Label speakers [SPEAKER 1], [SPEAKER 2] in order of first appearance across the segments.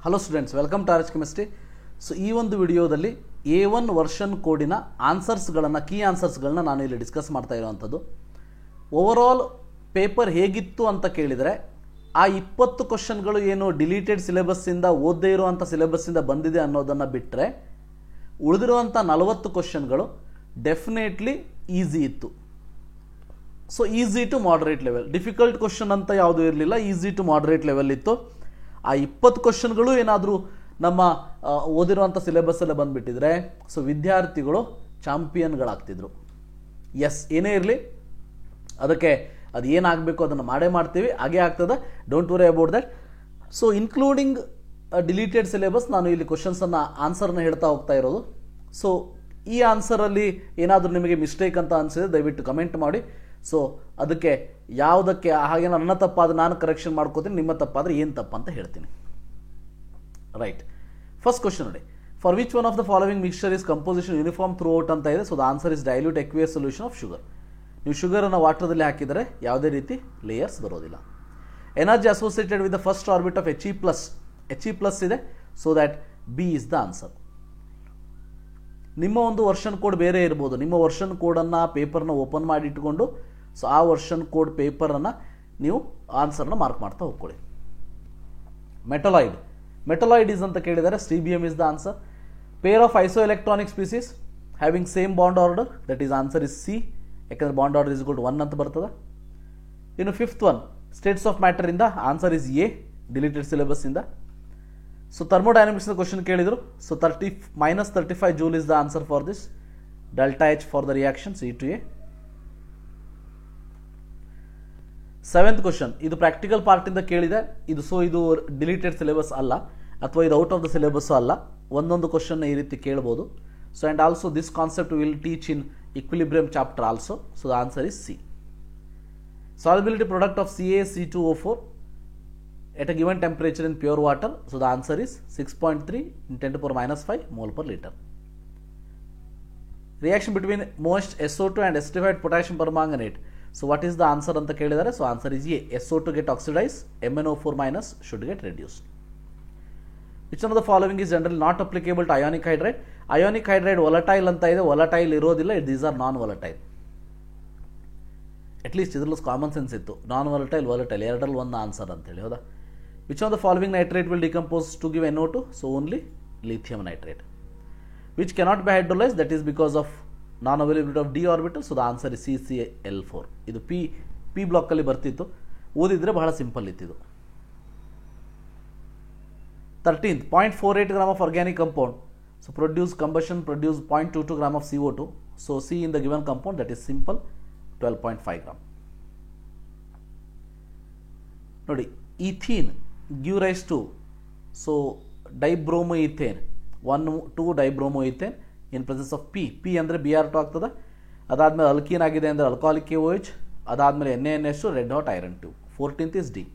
[SPEAKER 1] Hello students, welcome to RH chemistry. So ಈ ಒಂದು ವಿಡಿಯೋದಲ್ಲಿ A1 ವರ್ಷನ್ ಕೋಡಿನ ಆನ್ಸರ್ಸ್ಗಳನ್ನು, ಕೀ ಆನ್ಸರ್ಸ್ಗಳನ್ನ ನಾನು ಇಲ್ಲಿ ಡಿಸ್ಕಸ್ ಮಾಡ್ತಾ ಇರೋವಂಥದ್ದು. ಓವರಾಲ್ ಪೇಪರ್ ಹೇಗಿತ್ತು ಅಂತ ಕೇಳಿದರೆ, ಆ 20 ಕ್ವಶನ್ಗಳು ಏನು ಡಿಲೀಟೆಡ್ ಸಿಲೆಬಸ್ಸಿಂದ ಓದದೇ ಇರುವಂಥ ಸಿಲೆಬಸ್ಸಿಂದ ಬಂದಿದೆ ಅನ್ನೋದನ್ನು ಬಿಟ್ಟರೆ ಉಳಿದಿರುವಂಥ 40 ಕ್ವಶನ್ಗಳು ಡೆಫಿನೆಟ್ಲಿ ಈಸಿ ಇತ್ತು. So easy to moderate level, difficult question ಅಂತ ಯಾವುದೂ ಇರಲಿಲ್ಲ, ಈಸಿ ಟು ಮಾಡ್ರೇಟ್ ಲೆವೆಲ್ ಇತ್ತು. ಆ 20 ಕ್ವಶನ್ಗಳು ಏನಾದರೂ ನಮ್ಮ ಓದಿರುವಂಥ ಸಿಲೆಬಸ್ಸಲ್ಲೇ ಬಂದುಬಿಟ್ಟಿದ್ರೆ ಸೊ ವಿದ್ಯಾರ್ಥಿಗಳು ಚಾಂಪಿಯನ್ಗಳಾಗ್ತಿದ್ರು. ಎಸ್, ಏನೇ ಇರಲಿ ಅದಕ್ಕೆ ಅದು ಏನಾಗಬೇಕು ಅದನ್ನು ಮಾಡೇ ಮಾಡ್ತೀವಿ, ಹಾಗೇ ಆಗ್ತದೆ, don't worry about that. So including deleted syllabus ನಾನು ಇಲ್ಲಿ ಕ್ವಶನ್ಸನ್ನು ಆನ್ಸರ್ನ ಹೇಳ್ತಾ ಹೋಗ್ತಾ ಇರೋದು. ಸೊ ಈ ಆನ್ಸರಲ್ಲಿ ಏನಾದರೂ ನಿಮಗೆ ಮಿಸ್ಟೇಕ್ ಅಂತ ಅನಿಸಿದ್ರೆ ದಯವಿಟ್ಟು ಕಮೆಂಟ್ ಮಾಡಿ. ಸೊ ಅದಕ್ಕೆ ಯಾವುದಕ್ಕೆ ಹಾಗೆ ನನ್ನ ತಪ್ಪಾದರೆ ನಾನು ಕರೆಕ್ಷನ್ ಮಾಡ್ಕೋತೀನಿ, ನಿಮ್ಮ ತಪ್ಪಾದರೆ ಏನು ತಪ್ಪು ಅಂತ ಹೇಳ್ತೀನಿ. ರೈಟ್, ಫಸ್ಟ್ ಕ್ವಶನ್ ನೋಡಿ, for which one of the following mixture is composition uniform throughout ಅಂತ ಇದೆ. So the answer is dilute aqueous solution of sugar. ನೀವು ಶುಗರನ್ನು ವಾಟರ್ದಲ್ಲಿ ಹಾಕಿದರೆ ಯಾವುದೇ ರೀತಿ ಲೇಯರ್ಸ್ ಬರೋದಿಲ್ಲ. Energy associated with the first orbit of He+ ಇದೆ, so that B is the answer. ನಿಮ್ಮ ಒಂದು ವರ್ಷನ್ ಕೋಡ್ ಬೇರೆ ಇರ್ಬೋದು, ನಿಮ್ಮ ವರ್ಷನ್ ಕೋಡನ್ನು ಪೇಪರ್ನ ಓಪನ್ ಮಾಡಿ ಇಟ್ಕೊಂಡು ಸೊ ಆ ವರ್ಷನ್ ಕೋಡ್ ಪೇಪರನ್ನು ನೀವು ಆನ್ಸರ್ನ ಮಾರ್ಕ್ ಮಾಡ್ತಾ ಹೋಗ್ಕೊಳ್ಳಿ. ಮೆಟಲಾಯ್ಡ್ ಇಸ್ ಅಂತ ಕೇಳಿದರೆ CBM is the answer. Pair of isoelectronic species having same bond order, that is answer is C, ಯಾಕಂದರೆ bond order is equal to 1 ಅಂತ ಬರ್ತದೆ. ಇನ್ನು fifth one, states of matter ಇಂದ answer is A, deleted syllabus ಇಂದ. So thermodynamics question ಕೇಳಿದ್ರು. So -35 joule is the answer for this. Delta H for the reaction C/A. Seventh question, ಇದು practical ಪಾರ್ಟಿಂದ ಕೇಳಿದೆ. ಇದು ಡಿಲೀಟೆಡ್ ಸಿಲೆಬಸ್ ಅಲ್ಲ, ಅಥವಾ ಇದು ಔಟ್ ಆಫ್ ದ ಸಿಲೆಬಸ್ ಅಲ್ಲ. ಒಂದೊಂದು ಕ್ವಶನ್ ಈ ರೀತಿ ಕೇಳ್ಬೋದು. So and also this concept will teach in equilibrium chapter also. So the answer is C. Solubility product of CaC2O4 at a given temperature in pure water. So the answer is 6.3 in 10⁻⁵ mole per liter. Reaction between moist SO2 and acidified potassium permanganate. So what is the answer anta kelidare? So answer is A. SO2 get oxidized, MnO4- should get reduced. Which one of the following is generally not applicable to ionic hydride? Ionic hydride volatile anta ide, volatile irodilla, these are non volatile. At least idರಲ್ಲಿ common sense ಇತ್ತು. Non volatile ಎರಡರಲ್ಲಿ ಒಂದು answer ಅಂತೇಳಿ, ಹೌದಾ? Which of the following nitrate will decompose to give NO2? So only lithium nitrate. Which cannot be hydrolyzed? That is because of non-availability of d orbital. So the answer is CCl4. ಇದು P block ಅಲ್ಲಿ ಬರ್ತಿತ್ತು, ಓದಿದ್ರೆ ಬಹಳ simple ಇತ್ತಿದು. 13th, 0.48 gram of organic compound. So produce 0.22 gram of CO2. So C in the given compound, that is simple, 12.5 gram. ನೋಡಿ, ethene give rise to so dibromoethane, 1,2 dibromoethane in presence of P ಅಂದರೆ Br2 ಆಗ್ತದೆ. ಅದಾದಮೇಲೆ alkene ಆಗಿದೆ ಅಂದರೆ alcoholic KOH, ಅದಾದಮೇಲೆ NaNH2, red hot iron 2. 14th is D.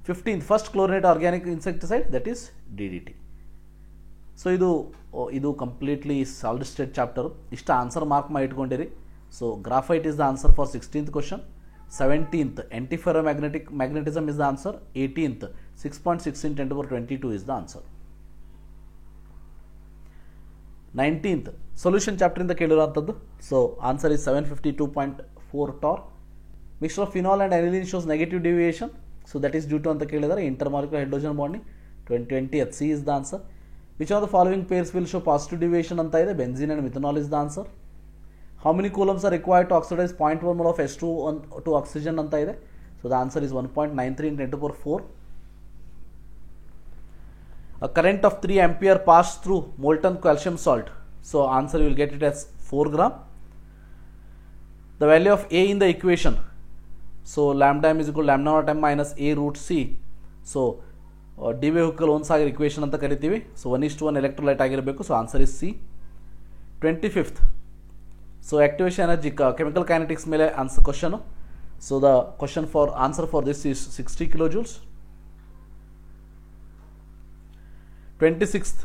[SPEAKER 1] 15th, first chlorinate organic insecticide, that is DDT. So ಇದು completely solid state chapter. ಇಷ್ಟ answer mark ಮಾಡಿ ಇಟ್ಕೊಂಡಿರಿ. So graphite is the answer for 16th question. 17th, antiferromagnetism is the answer. 18th, 6.6 in 10⁻22 is the answer. 19th, solution chapter ಇಂದ ಕೇಳಿರುವಂಥದ್ದು. So answer is 752.4 torr. Mixture of phenol and aniline shows negative deviation. So that is due to ಅಂತ ಕೇಳಿದರೆ intermolecular hydrogen bonding. 20th, C is the answer. Which of the following pairs will show positive deviation ಅಂತ ಇದೆ? Benzene and methanol is the answer. How many coulombs are required to oxidize 0.1 mole of H2 to oxygen anta ide? So the answer is 1.93 in 10⁻4. A current of 3 ampere passed through molten calcium salt. So answer you will get it as 4 gram. The value of A in the equation. So lambda m is equal to lambda naught m minus A root C. So Debye Huckel Onsager equation anta ಕರಿತೀವಿ. So 1:1 electrolyte ಆಗಿರಬೇಕು. So answer is C. 25th. So activation energy, chemical kinetics ಮೇಲೆ answer question. So the question for answer for this is 60 kilojoules. 26th,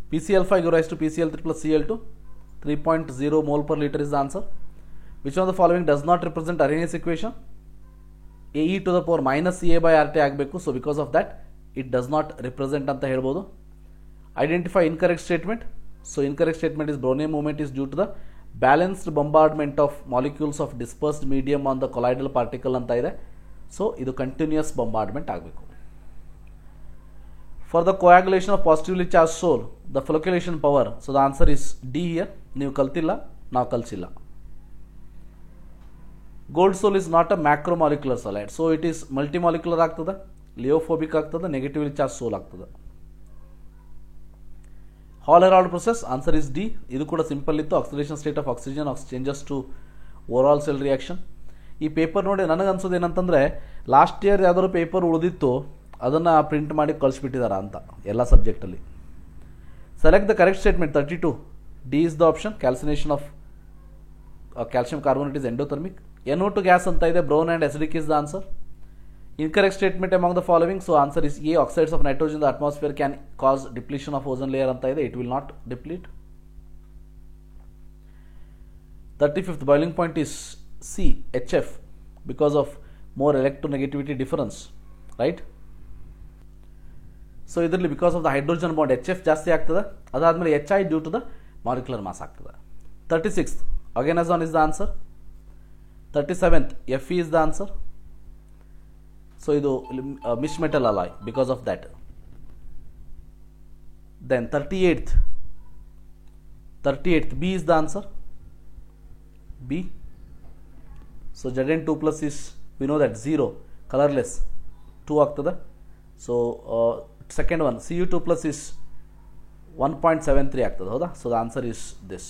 [SPEAKER 1] PCl5 give rise to PCl3 plus Cl2, 3.0 mole per liter is the answer. Which one of the following does not represent Arrhenius equation? Ae to the power minus Ca by RT ಆಗಬೇಕು. So because of that it does not represent ಅಂತ ಹೇಳ್ಬೋದು. Identify incorrect statement. So incorrect statement is Brownian movement is due to the balanced bombardment of molecules of dispersed medium on the colloidal particle ಅಂತ ಇದೆ. So ಇದು continuous bombardment ಆಗಬೇಕು. For the coagulation of positively charge sol the flocculation power. So the answer is D here. ನೀವು ಕಲ್ತಿಲ್ಲ, ನಾವು ಕಲಿಸಿಲ್ಲ. Gold sol is not a ಮ್ಯಾಕ್ರೋಮಾಲಿಕ್ಯುಲರ್ solid. So it is multimolecular ಆಗ್ತದೆ, lyophobic ಆಗ್ತದೆ, ನೆಗೆಟಿವ್ಲಿ ಚಾರ್ಜ್ ಸೋಲ್ ಆಗ್ತದೆ. Hall Heroult process, answer is D. ಇದು ಕೂಡ simple ಇತ್ತು. Oxidation state of oxygen changes to overall cell reaction. ಈ ಪೇಪರ್ ನೋಡಿ ನನಗೆ ಅನ್ಸೋದು ಏನಂತಂದರೆ, ಲಾಸ್ಟ್ ಇಯರ್ ಯಾವ್ದಾದ್ರು ಪೇಪರ್ ಉಳಿದಿತ್ತು ಅದನ್ನು ಪ್ರಿಂಟ್ ಮಾಡಿ ಕಳಿಸ್ಬಿಟ್ಟಿದ್ದಾರೆ ಅಂತ ಎಲ್ಲ ಸಬ್ಜೆಕ್ಟಲ್ಲಿ. Select the correct statement 32. D is the option. Calcination of calcium carbonate is endothermic. NO2 gas ಅಂತ ಇದೆ, brown and acidic is the answer. Incorrect statement among the following. So answer is A. Oxides of nitrogen in the atmosphere can cause depletion of ozone layer anta ide. It will not deplete. 35th boiling point is C. HF because of more electronegativity difference, right? So idralli because of the hydrogen bond HF ಜಾಸ್ತಿ ಆಗ್ತದೆ. ಅದಾದ್ಮೇಲೆ HI due to the molecular mass ಆಗ್ತದೆ. 36th oganesson is the answer. 37th Fe is the answer. So idu mish metal alloy because of that. Then 38th B is the answer. B. So Zn2 plus is, we know that 0, colorless, 2 ಆಗ್ತದೆ. So second one Cu2 plus is 1.73 ಆಗ್ತದೆ, ಹೌದಾ? So the answer is this.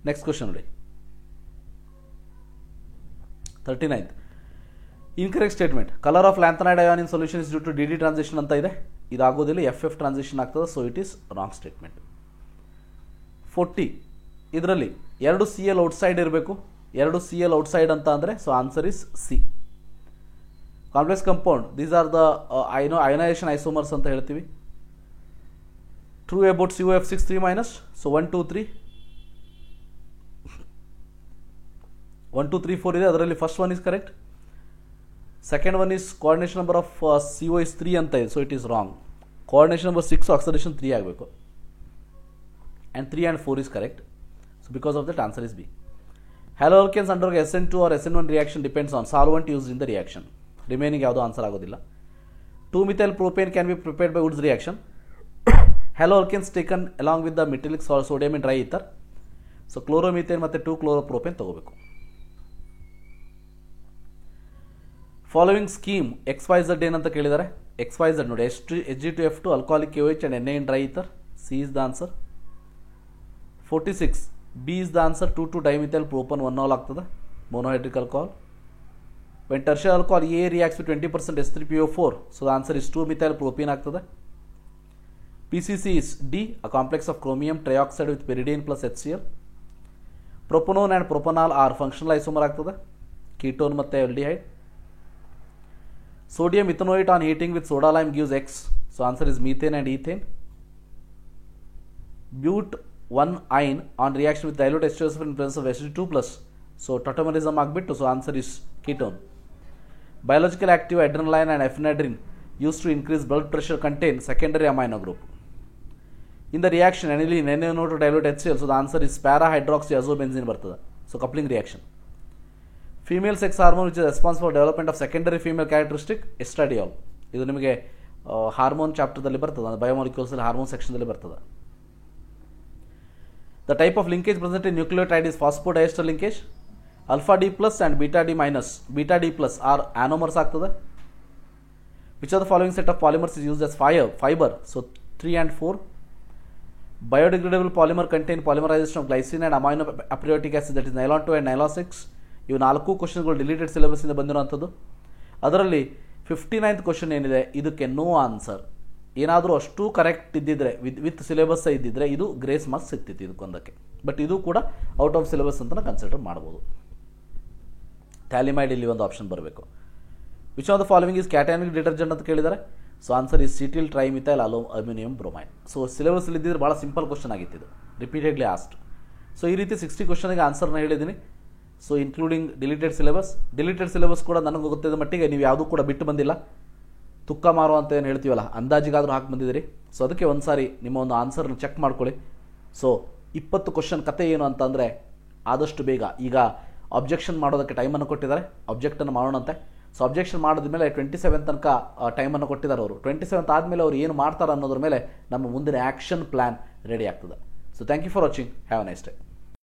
[SPEAKER 1] Next question ನೋಡಿ. 39th incorrect statement. Colour of lanthanide ion in solution is due to DD transition ಅಂತ ಇದೆ. ಇದಾಗೋದಿಲ್ಲ, FF transition ಆಗ್ತದೆ. So it is wrong statement. 40 ಇದರಲ್ಲಿ 2 Cl outside ಇರಬೇಕು. 2 Cl outside ಅಂತ ಅಂದರೆ so answer is C. Complex compound, these are the ionisation isomers ಅಂತ ಹೇಳ್ತೀವಿ. True about COF6 3-. ಸೊ 1 2 3 1 2 3 4 ಇದೆ. ಅದರಲ್ಲಿ first one is correct. Second one is coordination number of CO is 3 ಅಂತ ಇದೆ. So it is wrong. Coordination number 6 oxidation 3 ಆಗಬೇಕು. And 3 and 4 is correct. So because of that answer is B. Halo alkanes under SN2 or SN1 reaction depends on solvent used in the reaction. Remaining ಯಾವುದೋ answer ಆಗೋದಿಲ್ಲ. 2-methyl propane can be prepared by Wurtz reaction. Halo alkanes taken along with the metallic sodium in dry ether. So chloromethane ಮತ್ತು 2-chloro-propane ತಗೋಬೇಕು. Following scheme XYZ ಏನಂತ ಕೇಳಿದ್ದಾರೆ. XYZ ನೋಡಿ, Hg2F2 alcoholic KOH and Na in dry ether. C is the answer. 46 B is the answer. 2,2-dimethyl propane 1-ol ಆಗ್ತದೆ, monohydric alcohol. When tertiary alcohol A reacts with 20% S3PO4, so the answer is 2-methyl propene ಆಗ್ತದೆ. PCC is D, a complex of chromium trioxide with pyridine plus HCl. Propanone and propanol are functional isomer ಆಗ್ತದೆ, ketone ಮತ್ತೆ aldehyde. Sodium ethanoate on heating with soda lime gives X. So answer is methane and ethane. But1-ine on reaction with dilute H2SO4 in presence of Hg2+. So tautomerism ಆಗ್ಬಿಟ್ಟು. So answer is ketone. Biological active adrenaline and epinephrine used to increase blood pressure contain secondary amino group. In the reaction aniline NaNO2 dilute HCl. So the answer is para-hydroxyazobenzene ಬರ್ತದೆ. So coupling reaction. Female sex hormone which is responsible for development of secondary female characteristic estradiol. ಇದು ನಿಮಗೆ hormone ಚಾಪ್ಟರ್ದಲ್ಲಿ ಬರ್ತದೆ, ಬಯೋಮಾಲಿಕ್ಯೂಲ್ಸಲ್ಲಿ hormone ಸೆಕ್ಷನ್ದಲ್ಲಿ ಬರ್ತದೆ. The type of linkage present in nucleotide is phosphodiester linkage. alpha D plus and beta D minus, beta D plus are anomers ಆಗ್ತದೆ. Which of the following set of polymers is used as fiber? So 3 and 4. Biodegradable polymer contain polymerization of glycine and amino aprotic acid, that is nylon 2 and nylon 6. ಇವು 4 ಕ್ವಶನ್ಗಳು deleted ಸಿಲೆಬಸ್ಸಿಂದ ಬಂದಿರೋಂಥದ್ದು. ಅದರಲ್ಲಿ 59th question ಏನಿದೆ, ಇದಕ್ಕೆ no answer. ಏನಾದರೂ ಅಷ್ಟು correct ಇದ್ದಿದ್ರೆ with syllabus ಇದ್ದಿದ್ರೆ ಇದು grace marks ಸಿಗ್ತಿತ್ತು ಇದಕ್ಕೊಂದಕ್ಕೆ. ಬಟ್ ಇದು ಕೂಡ ಔಟ್ ಆಫ್ ಸಿಲೆಬಸ್ ಅಂತ ಕನ್ಸಿಡರ್ ಮಾಡ್ಬೋದು. ಥ್ಯಾಲಿಮೈಡ್ ಇಲ್ಲಿ ಒಂದು ಆಪ್ಷನ್ ಬರಬೇಕು. Which of the following is cationic detergent ಅಂತ ಕೇಳಿದ್ದಾರೆ. So answer is cetyl trimethyl aluminium bromide. So ಸಿಲೆಬಸ್ಸಲ್ಲಿ ಇದ್ದಿದ್ರೆ ಭಾಳ ಸಿಂಪಲ್ ಕ್ವಶನ್ ಆಗಿತ್ತು ಇದು, ರಿಪೀಟೆಡ್ಲಿ ಆಸ್ಟ್. ಸೊ ಈ ರೀತಿ 60 ಕ್ವಶನ್ಗೆ ಆನ್ಸರ್ನ ಹೇಳಿದ್ದೀನಿ. ಸೊ ಇನ್ಕ್ಲೂಡಿಂಗ್ ಡಿಲೀಟೆಡ್ ಸಿಲೆಬಸ್ ಕೂಡ ನನಗೆ ಗೊತ್ತಿದ್ದ ಮಟ್ಟಿಗೆ ನೀವು ಯಾವುದೂ ಕೂಡ ಬಿಟ್ಟು ಬಂದಿಲ್ಲ. ತುಕ್ಕ ಮಾರೋ ಅಂತ ಏನು ಹೇಳ್ತೀವಲ್ಲ, ಅಂದಾಜಿಗಾದರೂ ಹಾಕಿ ಬಂದಿದ್ದೀರಿ. ಸೊ ಅದಕ್ಕೆ ಒಂದು ಸಾರಿ ನಿಮ್ಮ ಒಂದು ಆನ್ಸರ್ನ ಚೆಕ್ ಮಾಡ್ಕೊಳ್ಳಿ. ಸೊ 20 ಕ್ವಶನ್ ಕತೆ ಏನು ಅಂತಂದರೆ ಆದಷ್ಟು ಬೇಗ ಈಗ ಅಬ್ಜೆಕ್ಷನ್ ಮಾಡೋದಕ್ಕೆ ಟೈಮನ್ನು ಕೊಟ್ಟಿದ್ದಾರೆ, ಅಬ್ಜೆಕ್ಟನ್ನು ಮಾಡೋಣಂತೆ. ಸೊ ಅಬ್ಜೆಕ್ಷನ್ ಮಾಡಿದ್ಮೇಲೆ 27 ತನಕ ಟೈಮನ್ನು ಕೊಟ್ಟಿದ್ದಾರೆ ಅವರು. 27 ಆದಮೇಲೆ ಅವ್ರು ಏನು ಮಾಡ್ತಾರೆ ಅನ್ನೋದ್ರ ಮೇಲೆ ನಮ್ಮ ಮುಂದಿನ ಆ್ಯಕ್ಷನ್ ಪ್ಲ್ಯಾನ್ ರೆಡಿ ಆಗ್ತದೆ. So thank you for watching, have a nice day.